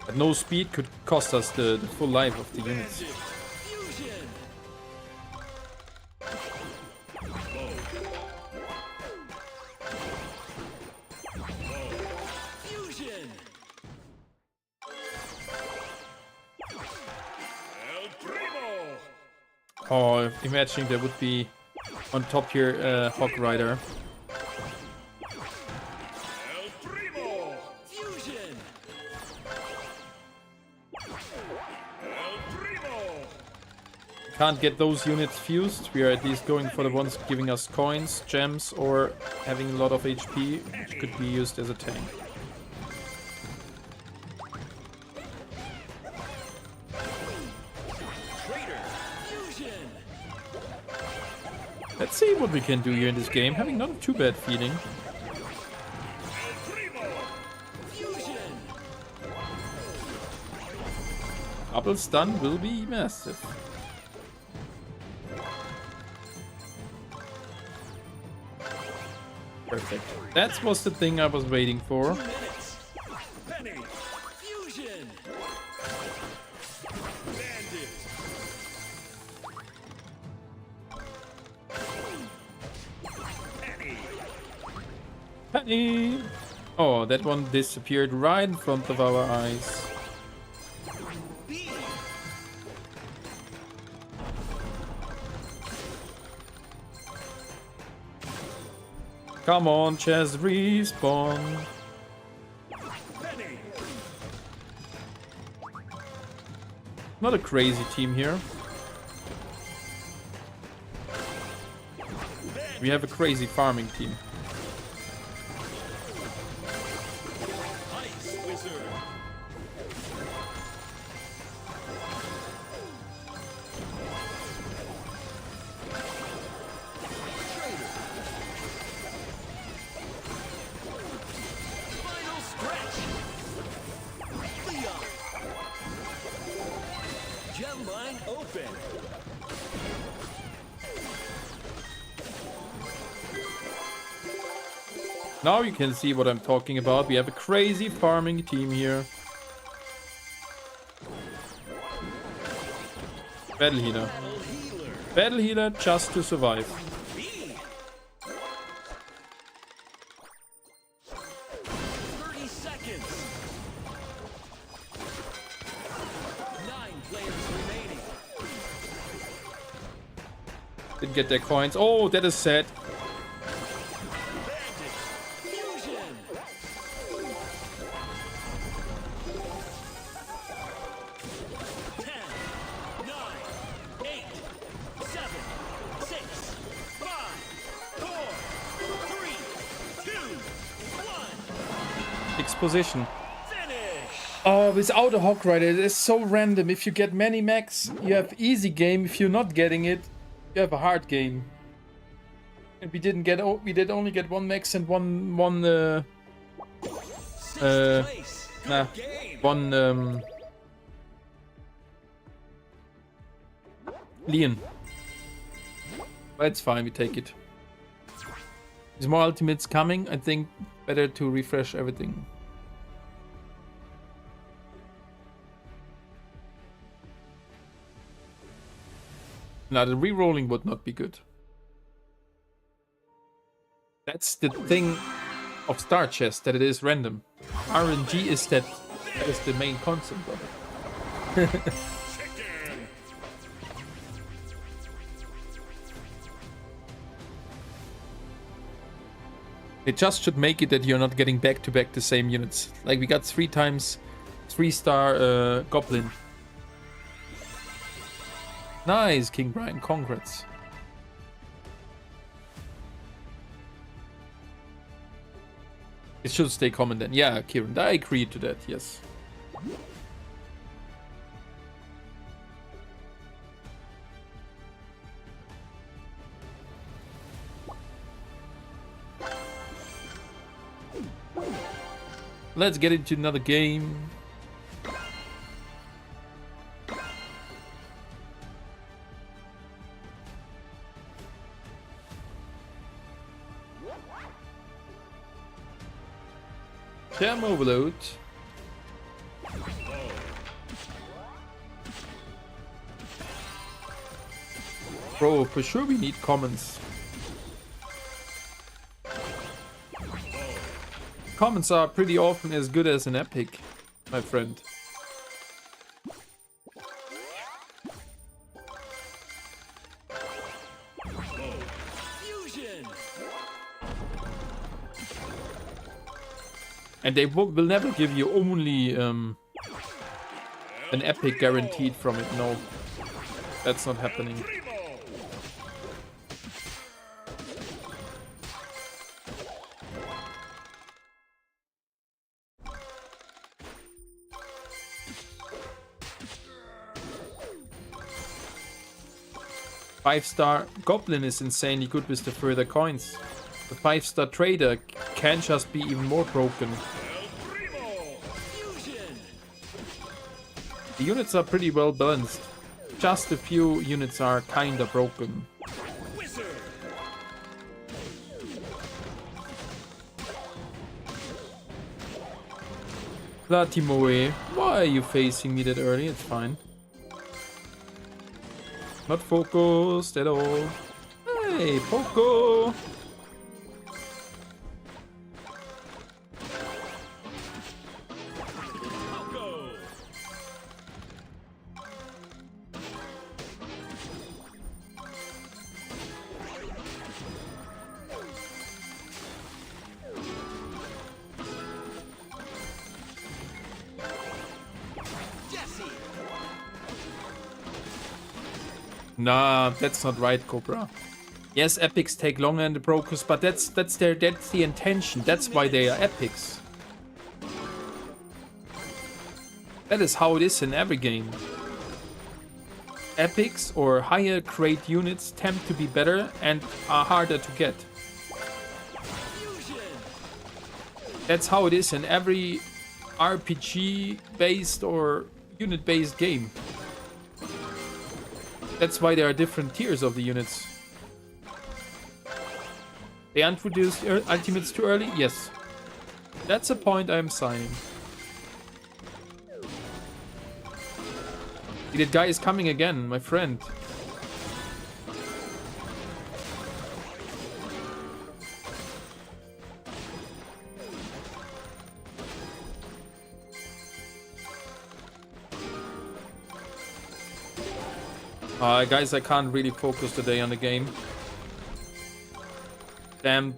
At no speed could cost us the full life of the units. Bandit. Fusion. Oh, imagining there would be on top here Hog Rider. El Primo! Fusion! El Primo! Can't get those units fused. We are at least going for the ones giving us coins, gems, or having a lot of HP, which could be used as a tank. Traitor! Fusion! Let's see what we can do here in this game. Having not a too bad feeling. El Primo! Fusion! Double stun will be massive. Perfect. That was the thing I was waiting for. 2 minutes! Penny! Fusion! Bandit! Penny! Penny! Oh, that one disappeared right in front of our eyes. B! Come on, Chess, respawn. Penny! Not a crazy team here. We have a crazy farming team. Ice Wizard! Traitor! Final stretch! Leon! Gem line open! Now you can see what I'm talking about. We have a crazy farming team here. Battle healer. Battle healer! Battle healer just to survive. B! 30 seconds! 9 players remaining. Didn't get their coins. Oh, that is sad. Bandit! Fusion! 10, 9, 8, 7, 6, 5, 4, 3, 2, 1. Exposition. Finish! Oh, without a Hog Rider, it is so random. If you get many mechs, you have easy game. If you're not getting it, you have a hard game. And we didn't get. We did only get one max and one. Sixth place. Good Nah, game. one. Leon. But it's fine. We take it. There's more ultimates coming. I think better to refresh everything. Now the re-rolling would not be good. That's the thing of Star Chess, that it is random. RNG is that is the main concept of it. Chicken. It just should make it that you're not getting back to back the same units. Like we got 3 times 3-star Goblin. Nice, King Brian, congrats. It should stay common then. Yeah, Kieran, I agree to that, yes. Let's get into another game. Gem overload. Bro, for sure we need commons. Commons are pretty often as good as an epic, my friend. Fusion. And they will never give you only an epic guaranteed from it. No, that's not happening. Primo. 5-star Goblin is insanely good with the further coins. The 5-star Trader can just be even more broken. El Primo. Fusion. The units are pretty well balanced. Just a few units are kinda broken. Wizard. Latimoe, why are you facing me that early? It's fine. Not focused at all. Hey, Poco! Poco. Jesse. Nah, that's not right, Cobra. Yes, epics take longer in the brokers, but that's the intention. That's why they are epics. That is how it is in every game. Epics or higher grade units tend to be better and are harder to get. Fusion. That's how it is in every RPG based or unit based game. That's why there are different tiers of the units. They introduced ultimates too early? Yes. That's a point I'm signing. That guy is coming again, my friend. Guys, I can't really focus today on the game. Damn,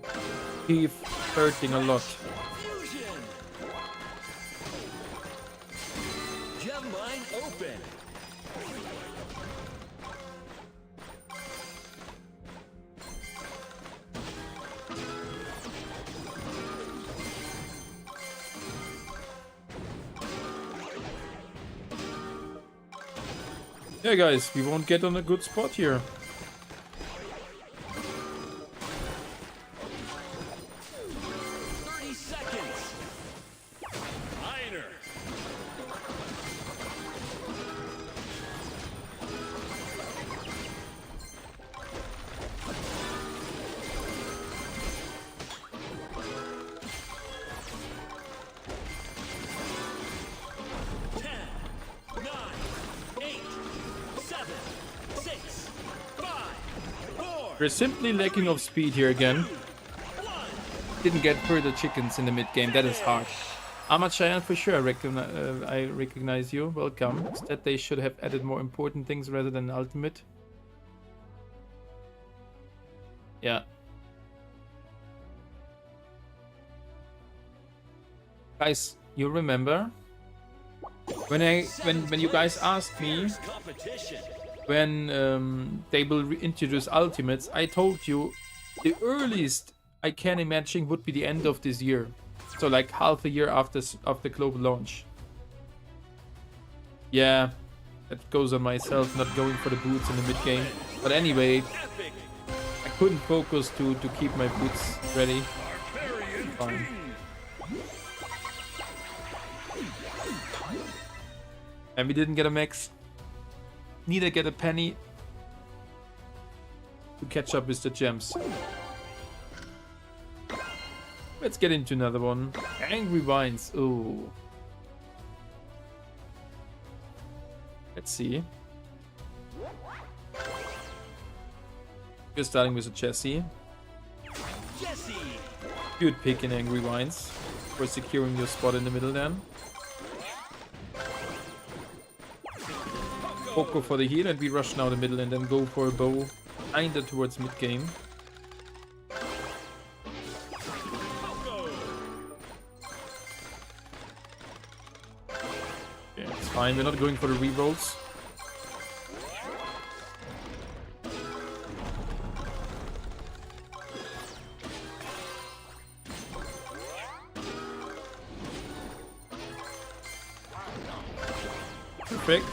teeth hurting a lot. Fusion. Gem mine open. Yeah, guys, we won't get on a good spot here. We're simply lacking of speed here again. Didn't get further chickens in the mid game. That is hard. Amachayan, for sure, I recognize you. Welcome. Instead, they should have added more important things rather than ultimate. Yeah. Guys, you remember when you guys asked me when they will introduce ultimates, I told you the earliest I can imagine would be the end of this year. So like half a year after global launch. Yeah, that goes on myself not going for the boots in the mid game. But anyway, I couldn't focus to keep my boots ready. Fine. And we didn't get a max. Neither get a penny to catch up with the gems. Let's get into another one. Angry Vines. Ooh. Let's see. We're starting with a Jesse. Good pick in Angry Vines for securing your spot in the middle then. Poco for the heal, and we rush now the middle and then go for a bow kinda towards mid game. fine. We're not going for the rerolls. Perfect.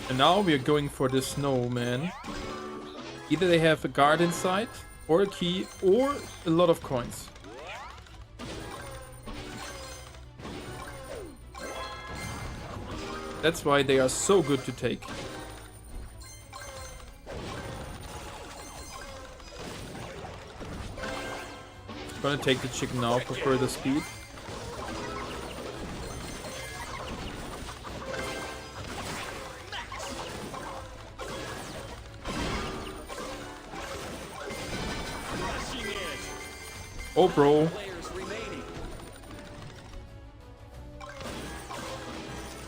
And now we are going for the snowman. Either they have a guard inside, or a key, or a lot of coins. That's why they are so good to take. Gonna take the chicken now for further speed. Oh, bro.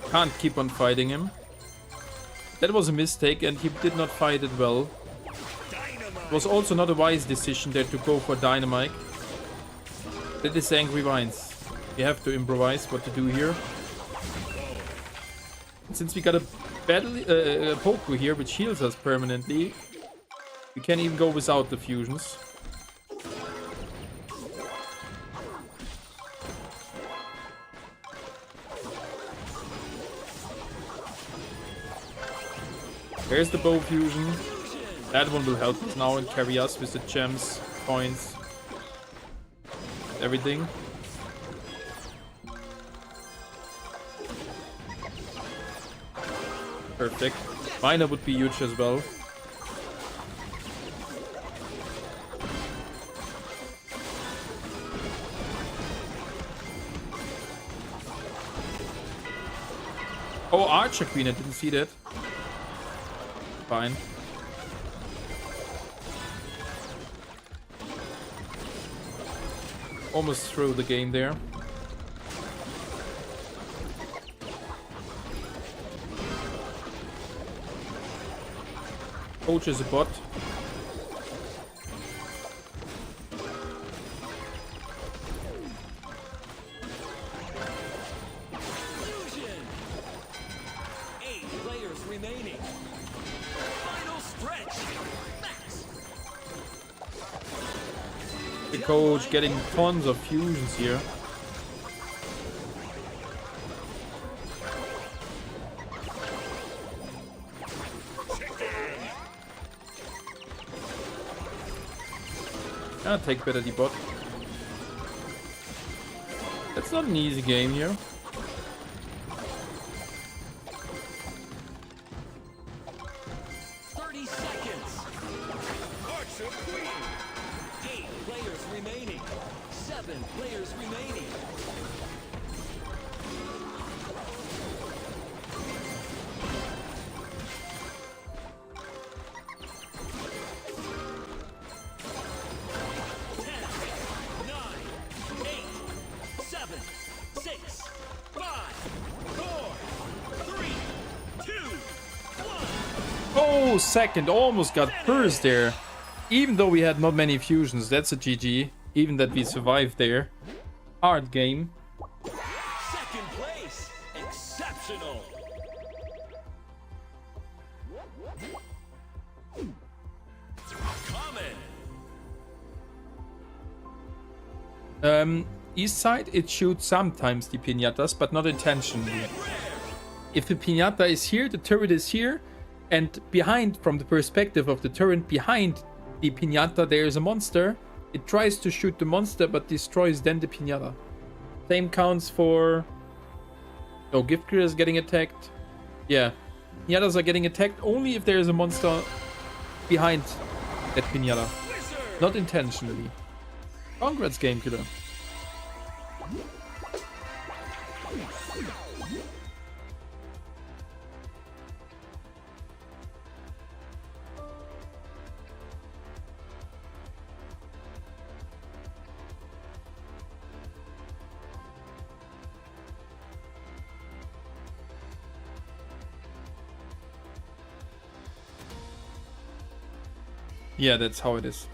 Can't keep on fighting him. That was a mistake and he did not fight it well. It was also not a wise decision there to go for Dynamite. That is Angry Vines. We have to improvise what to do here. And since we got a Poku here which heals us permanently, we can even go without the fusions. There's the bow fusion. That one will help us now and carry us with the gems, coins, everything. Perfect. Miner would be huge as well. Oh, Archer Queen, I didn't see that. Fine. Almost threw the game there. Coach is a bot. Coach getting tons of fusions here. I'll take better the bot. That's not an easy game here. Oh, second, almost got first there. Even though we had not many fusions, that's a GG. Even that we survived there. Hard game. Second place, exceptional. East side, it shoots sometimes the piñatas, but not intentionally. If the piñata is here, the turret is here, and behind, from the perspective of the turret behind the piñata, there is a monster. It tries to shoot the monster, but destroys then the piñata. Same counts for... Oh, gift creators getting attacked. Yeah, piñatas are getting attacked only if there is a monster behind that piñata. Not intentionally. Congrats, Game Killer. Yeah, that's how it is.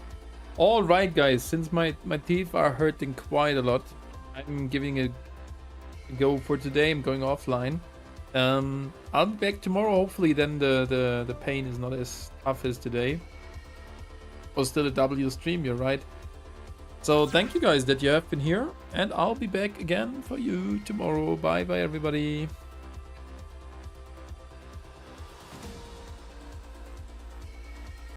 Alright guys, since my teeth are hurting quite a lot, I'm giving a go for today. I'm going offline. I'll be back tomorrow. Hopefully, then the pain is not as tough as today. Or still a W stream, you're right. So thank you guys that you have been here, and I'll be back again for you tomorrow. Bye bye everybody.